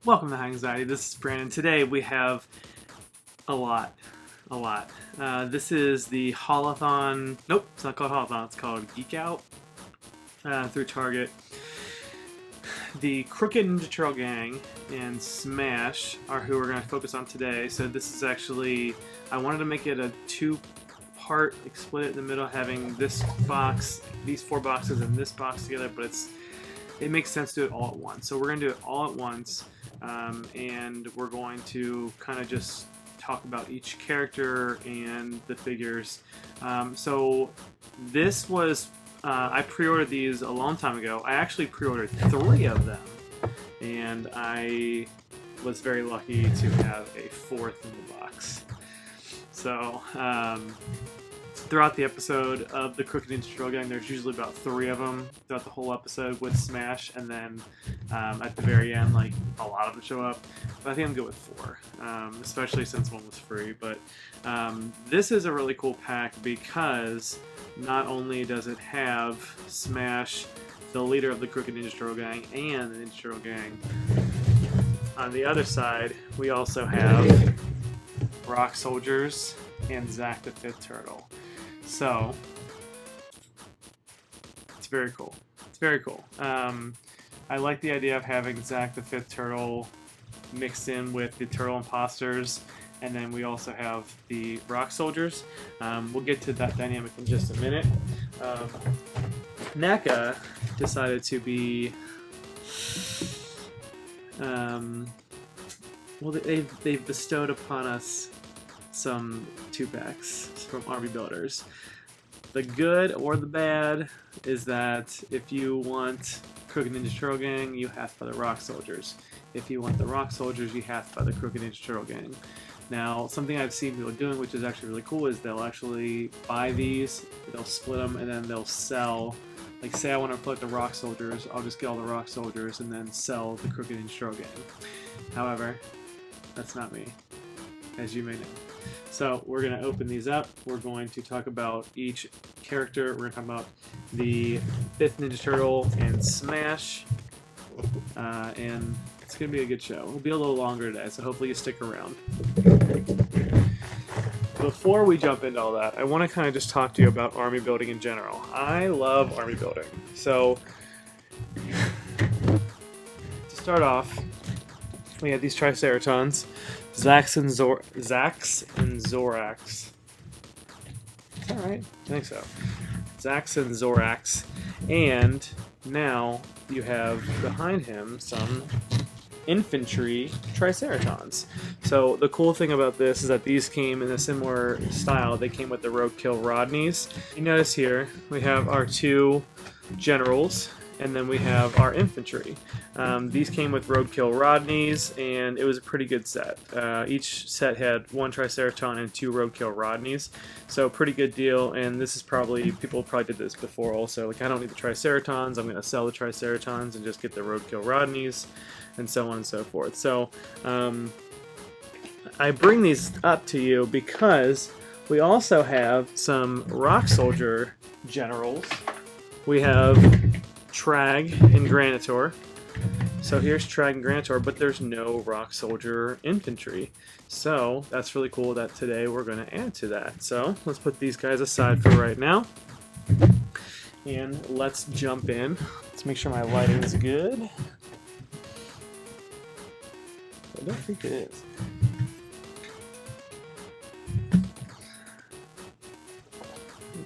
Welcome to High Anxiety. This is Brandon. Today we have a lot. This is the Haulathon. Nope, it's not called Haulathon. It's called Geek Out through Target. The Crooked Ninja Turtle Gang and Smash are who we're going to focus on today. So this is actually, I wanted to make it a two-part, split it in the middle, having this box, these four boxes, and this box together. But it makes sense to do it all at once. So we're going to do it all at once. And we're going to kind of just talk about each character and the figures. So this was, I pre-ordered these a long time ago. I actually pre-ordered 3 of them, and I was very lucky to have a 4th in the box. So throughout the episode of the Crooked Ninja Turtle Gang, there's usually about 3 of them throughout the whole episode with Smash, and then at the very end, like, a lot of them show up. But I think I'm good with 4, especially since one was free. But this is a really cool pack because not only does it have Smash, the leader of the Crooked Ninja Turtle Gang, and the Ninja Turtle Gang, on the other side, we also have Rock Soldiers and Zack the 5th Turtle. So, it's very cool. It's very cool. I like the idea of having Zack the 5th Turtle mixed in with the Turtle Imposters, and then we also have the Rock Soldiers. We'll get to that dynamic in just a minute. NECA decided to be... well, they've bestowed upon us some 2-packs from Army Builders. The good or the bad is that if you want Crooked Ninja Turtle Gang, you have to buy the Rock Soldiers. If you want the Rock Soldiers, you have to buy the Crooked Ninja Turtle Gang. Now, something I've seen people doing, which is actually really cool, is they'll actually buy these, they'll split them, and then they'll sell. Like, say I want to collect the Rock Soldiers, I'll just get all the Rock Soldiers and then sell the Crooked Ninja Turtle Gang. However, that's not me, as you may know. So we're going to open these up. We're going to talk about each character. We're going to talk about the 5th Ninja Turtle and Smash. And it's going to be a good show. It'll be a little longer today, so hopefully you stick around. Before we jump into all that, I want to kind of just talk to you about army building in general. I love army building. So to start off, we have these Triceratons. Zax and Zorax. Is that right? I think so. Zax and Zorax. And now you have behind him some Infantry Triceratons. So the cool thing about this is that these came in a similar style. They came with the Roadkill Rodneys. You notice here we have our 2 generals, and then we have our infantry. These came with Roadkill Rodneys, and it was a pretty good set. Each set had 1 Triceraton and 2 Roadkill Rodneys, so pretty good deal. And this is probably, people probably did this before also. Like, I don't need the Triceratons, I'm going to sell the Triceratons and just get the Roadkill Rodneys, and so on and so forth. So I bring these up to you because we also have some Rock Soldier generals. We have Trag and Granitor. So here's Trag and Granitor, but there's no Rock Soldier infantry. So that's really cool that today we're going to add to that. So let's put these guys aside for right now. And let's jump in. Let's make sure my lighting is good. I don't think it is.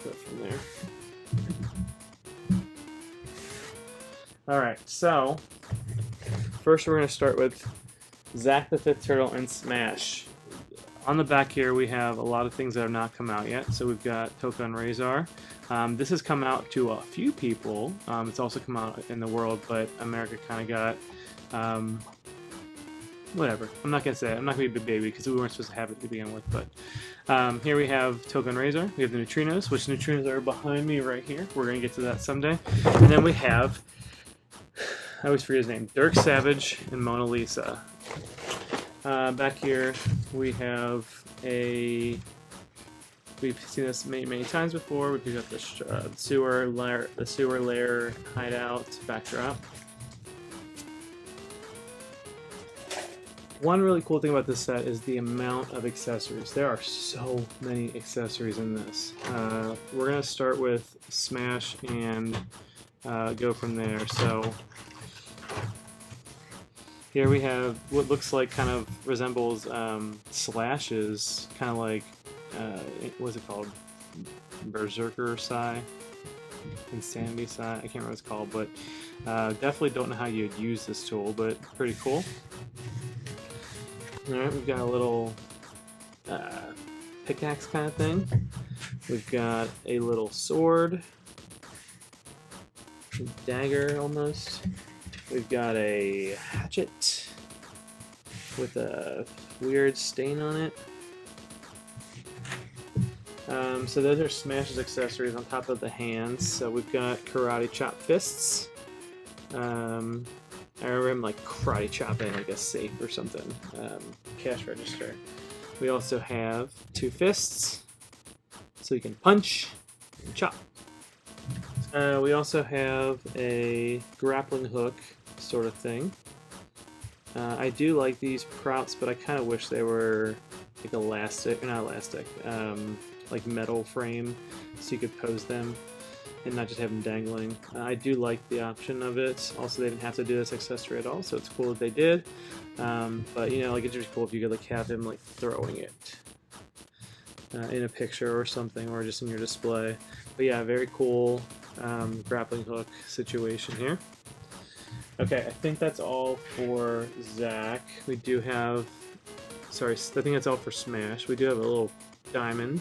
Go from there. Alright, so first we're going to start with Zack the 5th Turtle and Smash. On the back here we have a lot of things that have not come out yet. So we've got Toka and Razor. This has come out to a few people. It's also come out in the world, but America kind of got, whatever. I'm not going to say it. I'm not going to be a big baby because we weren't supposed to have it to begin with. But here we have Toka and Razor. We have the Neutrinos, which Neutrinos are behind me right here. We're going to get to that someday. And then we have, I always forget his name, Dirk Savage and Mona Lisa. Back here we have a, we've seen this many times before. We've got the sewer lair hideout backdrop. One really cool thing about this set is the amount of accessories. There are so many accessories in this. We're going to start with Smash and go from there. So here we have what looks like kind of resembles Slash's, kind of like, what's it called? Berserker Sai? Insanity Sai? I can't remember what it's called, but definitely don't know how you'd use this tool, but pretty cool. Alright, we've got a little pickaxe kind of thing. We've got a little sword. A dagger almost. We've got a hatchet with a weird stain on it. So those are Smash's accessories on top of the hands. So we've got karate chop fists. I remember him like karate chopping like a safe or something. Cash register. We also have two fists, so you can punch and chop. We also have a grappling hook sort of thing. I do like these props, but I kind of wish they were like elastic, not elastic, like metal frame, so you could pose them and not just have them dangling. I do like the option of it. Also, they didn't have to do this accessory at all, so it's cool that they did. But you know, like it's just cool if you could like have him like throwing it in a picture or something, or just in your display. But yeah, very cool grappling hook situation here. Okay, I think that's all for Zach. We do have, sorry, I think that's all for Smash. We do have a little diamond.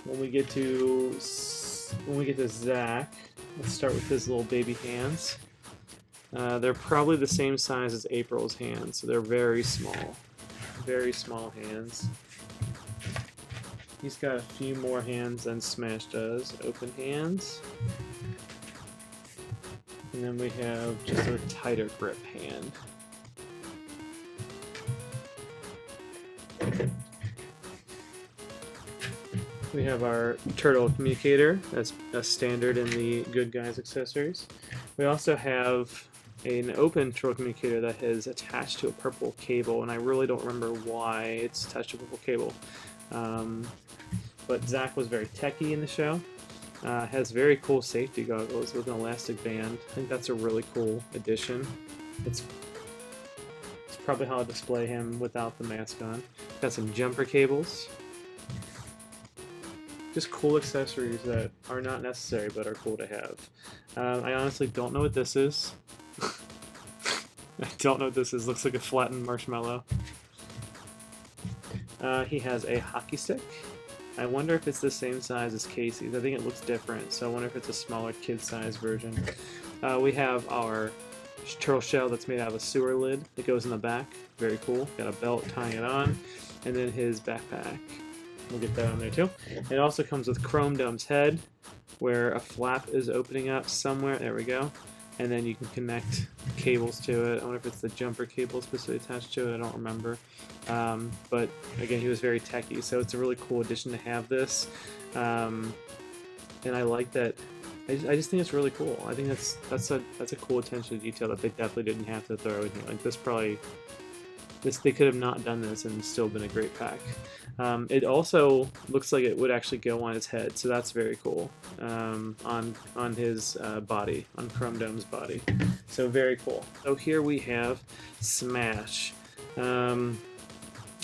When we get to Zach, let's start with his little baby hands. They're probably the same size as April's hands, so they're very small hands. He's got a few more hands than Smash does. Open hands. And then we have just a tighter grip hand. We have our turtle communicator. That's a standard in the Good Guys accessories. We also have an open turtle communicator that is attached to a purple cable, and I really don't remember why it's attached to a purple cable. But Zach was very techy in the show. Has very cool safety goggles with an elastic band. I think that's a really cool addition. It's probably how I display him without the mask on. Got some jumper cables. Just cool accessories that are not necessary but are cool to have. I honestly don't know what this is. I don't know what this is. Looks like a flattened marshmallow. He has a hockey stick. I wonder if it's the same size as Casey's. I think it looks different, so I wonder if it's a smaller kid-sized version. We have our turtle shell that's made out of a sewer lid that goes in the back. Very cool. Got a belt tying it on. And then his backpack. We'll get that on there too. It also comes with Chrome Dome's head, where a flap is opening up somewhere. There we go. And then you can connect cables to it. I wonder if it's the jumper cable specifically attached to it. I don't remember. But again, he was very techy, so it's a really cool addition to have this. And I like that. I just think it's really cool. I think that's a cool attention to detail that they definitely didn't have to throw in here. Like they could have not done this and still been a great pack. It also looks like it would actually go on his head, so that's very cool. On his body, on Chrome Dome's body. So very cool. So here we have Smash.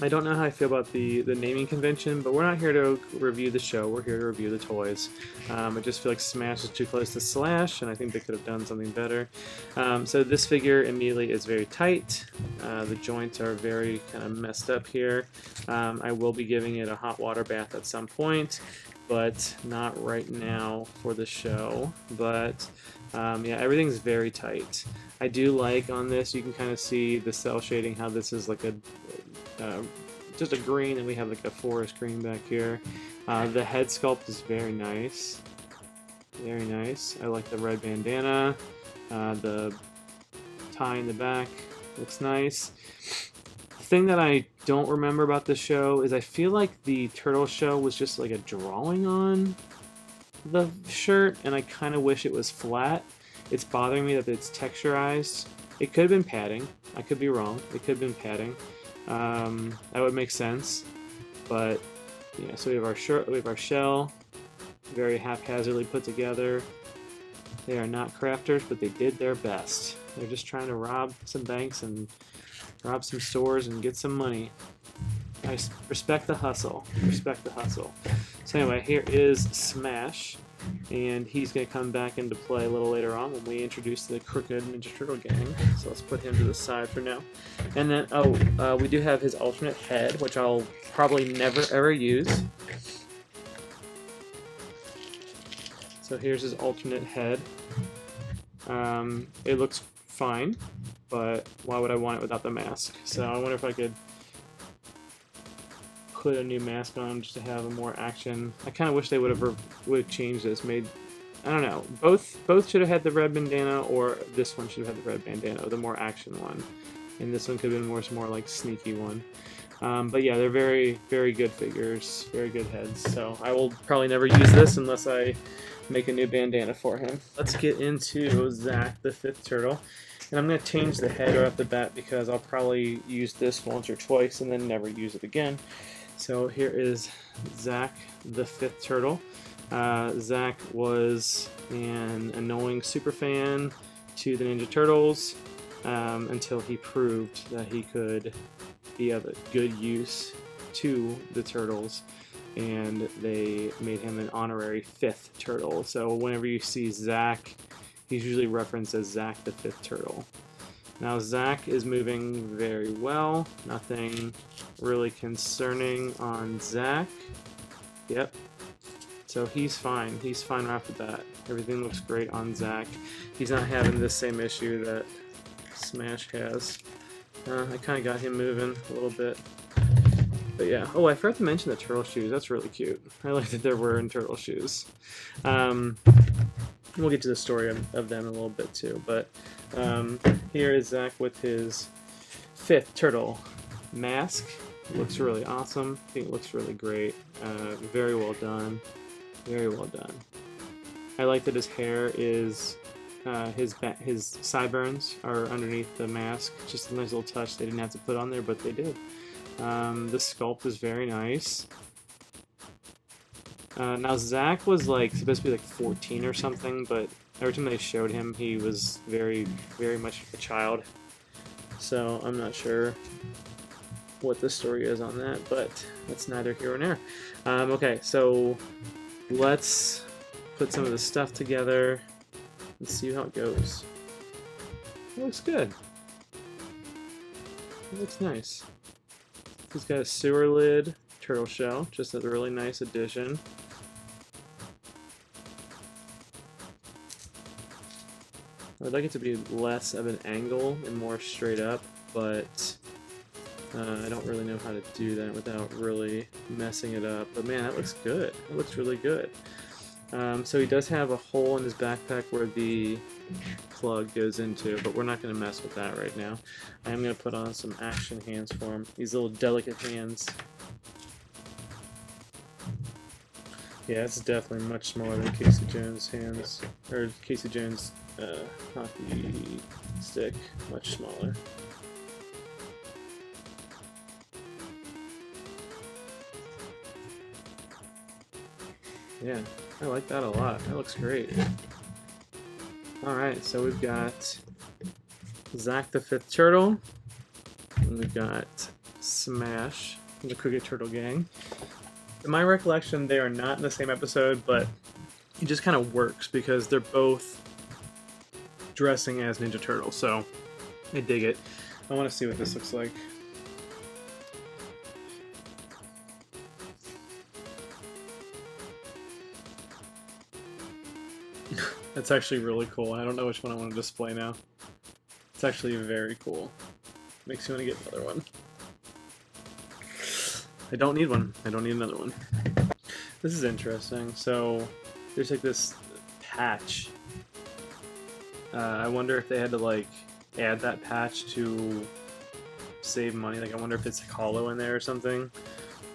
I don't know how I feel about the naming convention, but we're not here to review the show, we're here to review the toys. I just feel like Smash is too close to Slash, and I think they could have done something better. So this figure immediately is very tight. The joints are very kind of messed up here. I will be giving it a hot water bath at some point, but not right now for the show. But yeah, everything's very tight. I do like on this, you can kind of see the cell shading, how this is like a just a green, and we have like a forest green back here. The head sculpt is very nice. Very nice. I like the red bandana. The tie in the back looks nice. The thing that I don't remember about the show is I feel like the turtle shell was just like a drawing on the shirt, and I kind of wish it was flat. It's bothering me that it's texturized. It could have been padding. I could be wrong. It could have been padding. That would make sense. But yeah, so we have our shell, very haphazardly put together. They are not crafters, but they did their best. They're just trying to rob some banks and rob some stores and get some money. I respect the hustle. Respect the hustle. So anyway, here is Smash, and he's going to come back into play a little later on when we introduce the Crooked Ninja Turtle gang. So let's put him to the side for now. And then, we do have his alternate head, which I'll probably never ever use. So here's his alternate head. It looks fine, but why would I want it without the mask? So I wonder if I could put a new mask on just to have a more action. I kind of wish they would have changed this. I don't know. Both should have had the red bandana, or this one should have had the red bandana, the more action one, and this one could have been more like sneaky one. But yeah, they're very, very good figures, very good heads. So I will probably never use this unless I make a new bandana for him. Let's get into Zack the Fifth Turtle. And I'm going to change the head right off the bat because I'll probably use this once or twice and then never use it again. So here is Zack the Fifth Turtle. Zack was an annoying superfan to the Ninja Turtles until he proved that he could be of good use to the Turtles, and they made him an honorary Fifth Turtle. So whenever you see Zack, he's usually referenced as Zack the Fifth Turtle. Now Zack is moving very well. Nothing really concerning on Zack. Yep. So he's fine. He's fine right after that. Everything looks great on Zack. He's not having the same issue that Smash has. I kind of got him moving a little bit. But yeah. Oh, I forgot to mention the turtle shoes. That's really cute. I like that they're wearing turtle shoes. We'll get to the story of them in a little bit too. But here is Zack with his Fifth Turtle mask. It looks really awesome. I think it looks really great. Very well done. Very well done. I like that his hair is his sideburns are underneath the mask. Just a nice little touch they didn't have to put on there, but they did. The sculpt is very nice. Now Zack was supposed to be 14 or something, but every time they showed him, he was very, very much a child. So I'm not sure what the story is on that, but that's neither here nor there. Okay, so let's put some of the stuff together and see how it goes. It looks good. It looks nice. He's got a sewer lid turtle shell, just a really nice addition. I'd like it to be less of an angle and more straight up, but I don't really know how to do that without really messing it up. But man, that looks good. It looks really good. So he does have a hole in his backpack where the plug goes into, but we're not going to mess with that right now. I am going to put on some action hands for him. These little delicate hands. Yeah, it's definitely much smaller than Casey Jones' hands, or Casey Jones' hockey stick, much smaller. Yeah, I like that a lot. That looks great. Alright, so we've got Zack the Fifth Turtle, and we've got Smash, the Crooked Turtle Gang. In my recollection, they are not in the same episode, but it just kind of works because they're both dressing as Ninja Turtles, so I dig it. I want to see what this looks like. That's actually really cool. I don't know which one I want to display now. It's actually very cool. Makes you want to get another one. I don't need one. I don't need another one. This is interesting. So there's this patch. I wonder if they had to add that patch to save money. I wonder if it's hollow in there or something.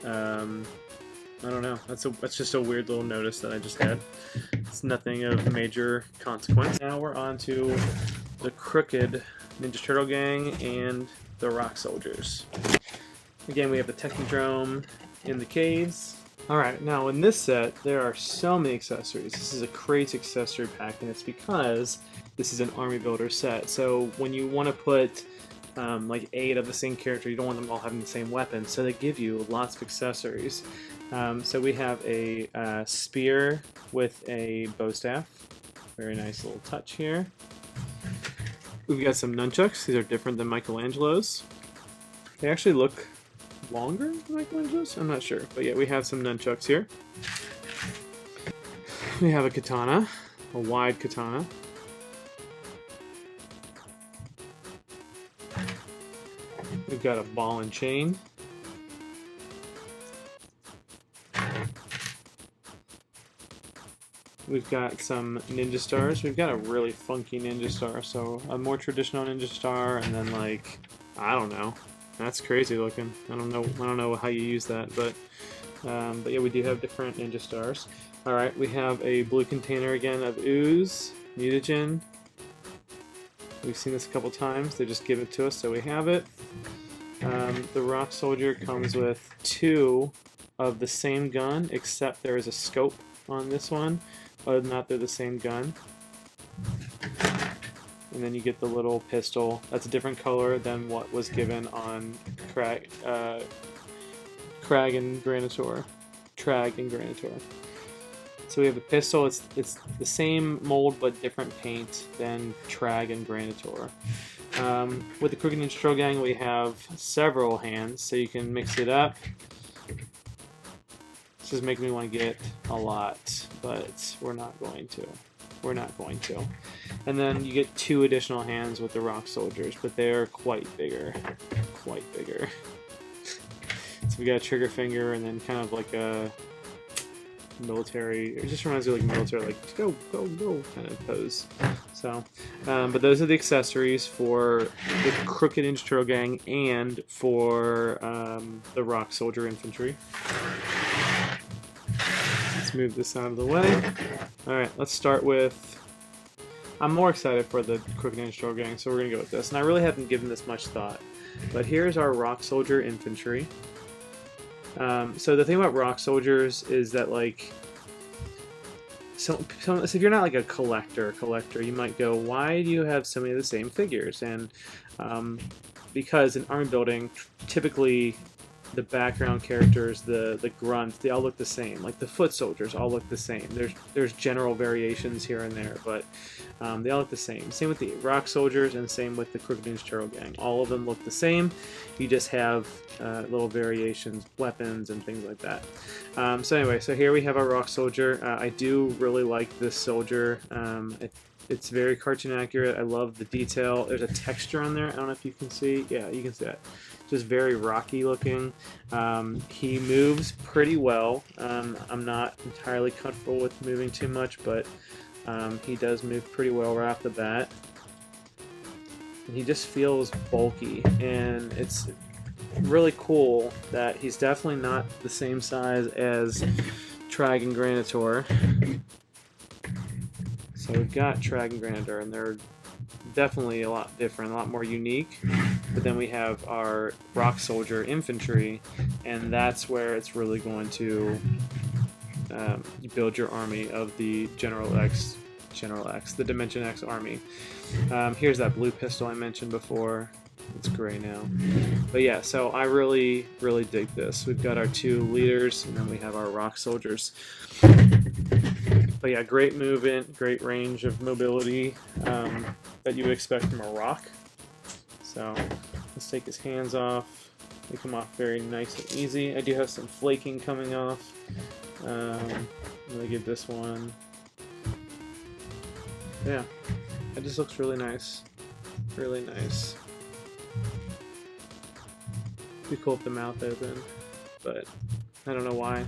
I don't know. That's just a weird little notice that I just had. It's nothing of major consequence. Now we're on to the Crooked Ninja Turtle Gang and the Rock Soldiers. Again, we have the Technodrome in the caves. Alright, now in this set, there are so many accessories. This is a crazy accessory pack, and it's because this is an army builder set. So when you want to put like 8 of the same character, you don't want them all having the same weapon, so they give you lots of accessories. So we have a spear with a bow staff. Very nice little touch here. We've got some nunchucks. These are different than Michelangelo's. They actually look longer than Michelangelo's? I'm not sure. But yeah, we have some nunchucks here. We have a katana, a wide katana. We've got a ball and chain. We've got some ninja stars. We've got a really funky ninja star. So a more traditional ninja star, and then like, I don't know. That's crazy looking. I don't know how you use that, but yeah, we do have different ninja stars. All right, we have a blue container again of ooze, mutagen. We've seen this a couple times. They just give it to us, so we have it. The Rock Soldier comes with 2 of the same gun, except there is a scope on this one. Other than that, they're the same gun. And then you get the little pistol. That's a different color than what was given on Crag and Granitor. Trag and Granitor. So we have a pistol. It's the same mold but different paint than Trag and Granitor. With the Crooked Ninja Turtle Gang, we have several hands, so you can mix it up. This is making me want to get a lot, but we're not going to. We're not going to. And then you get 2 additional hands with the Rock Soldiers, but they're quite bigger. Quite bigger. So we got a trigger finger and then kind of like a military, it just reminds me of like military, like go, go, go kind of pose. So, but those are the accessories for the Crooked Ninja Turtle Gang and for the Rock Soldier Infantry. Let's move this out of the way. Alright, let's start with... I'm more excited for the Crooked Ninja Turtle Gang, so we're going to go with this. And I really haven't given this much thought. But here's our Rock Soldier Infantry. So the thing about Rock Soldiers is that, like... So if you're not like a collector, you might go, why do you have so many of the same figures? And because in army building, typically... the background characters, the grunts, they all look the same. Like the foot soldiers all look the same. There's general variations here and there, but they all look the same. Same with the Rock Soldiers and same with the Crooked Ninja Turtle Gang. All of them look the same. You just have little variations, weapons, and things like that. So anyway, so here we have our Rock Soldier. I do really like this soldier. It's very cartoon accurate. I love the detail. There's a texture on there. I don't know if you can see. Yeah, you can see that. Just very rocky looking. He moves pretty well. I'm not entirely comfortable with moving too much, but he does move pretty well right off the bat. And he just feels bulky, and it's really cool that he's definitely not the same size as Trag and Granitor. So we've got Trag and Granitor, and they're definitely a lot different, a lot more unique. But then we have our Rock Soldier Infantry, and that's where it's really going to build your army of the General X, the Dimension X army. Here's that blue pistol I mentioned before. It's gray now. But yeah, so I really, really dig this. We've got our 2 leaders, and then we have our Rock Soldiers. But yeah, great movement, great range of mobility that you would expect from a rock. So let's take his hands off. They come off very nice and easy. I do have some flaking coming off. I'm gonna give this one. Yeah, it just looks really nice. Really nice. Be cool if the mouth open, but I don't know why.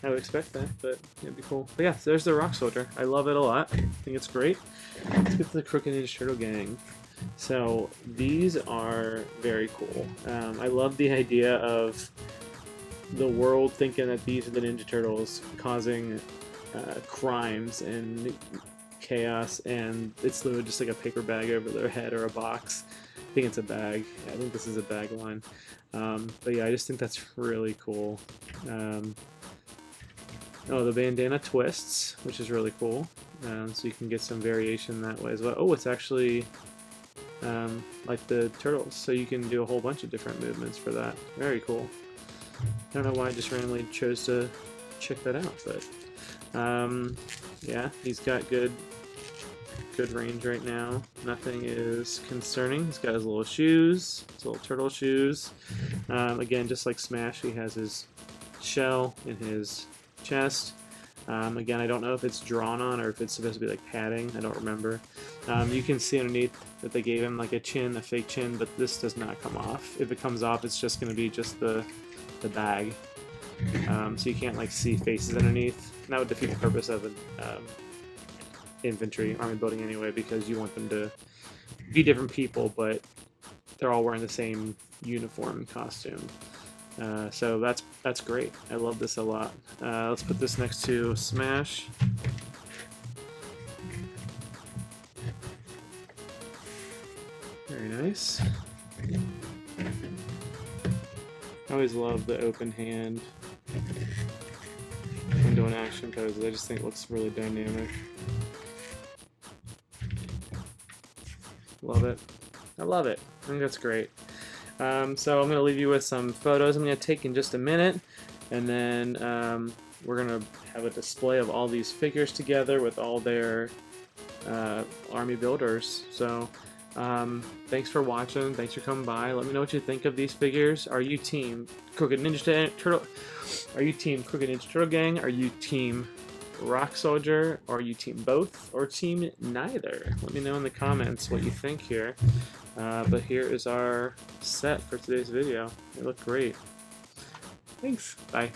I would expect that, but it'd be cool. But yeah, so there's the Rock Soldier. I love it a lot. I think it's great. Let's get to the Crooked Ninja Turtle Gang. So these are very cool. I love the idea of the world thinking that these are the Ninja Turtles causing crimes and chaos, and it's literally just like a paper bag over their head or a box. I think it's a bag. Yeah, I think this is a bag line. But yeah, I just think that's really cool. Oh, the bandana twists, which is really cool. So you can get some variation that way as well. Oh, it's actually like the turtles, so you can do a whole bunch of different movements for that. Very cool. I don't know why I just randomly chose to check that out, but yeah, he's got good range right now. Nothing is concerning. He's got his little shoes, his little turtle shoes. Again, just like Smash, he has his shell in his chest. Again, I don't know if it's drawn on or if it's supposed to be like padding. I don't remember. You can see underneath that they gave him like a chin, a fake chin, but this does not come off. If it comes off, it's just going to be just the bag. So you can't like see faces underneath. And that would defeat the purpose of an infantry army building anyway, because you want them to be different people, but they're all wearing the same uniform and costume. So that's great. I love this a lot. Let's put this next to Smash. Very nice. I always love the open hand when doing action poses. I just think it looks really dynamic. Love it. I love it. I think that's great. So I'm going to leave you with some photos I'm going to take in just a minute, and then we're going to have a display of all these figures together with all their army builders. So thanks for watching. Thanks for coming by. Let me know what you think of these figures. Are you team Crooked Ninja Turtle? Are you team Crooked Ninja Turtle Gang? Are you team Rock Soldier? Or are you team both? Or team neither? Let me know in the comments what you think here. But here is our set for today's video. They look great. Thanks. Bye.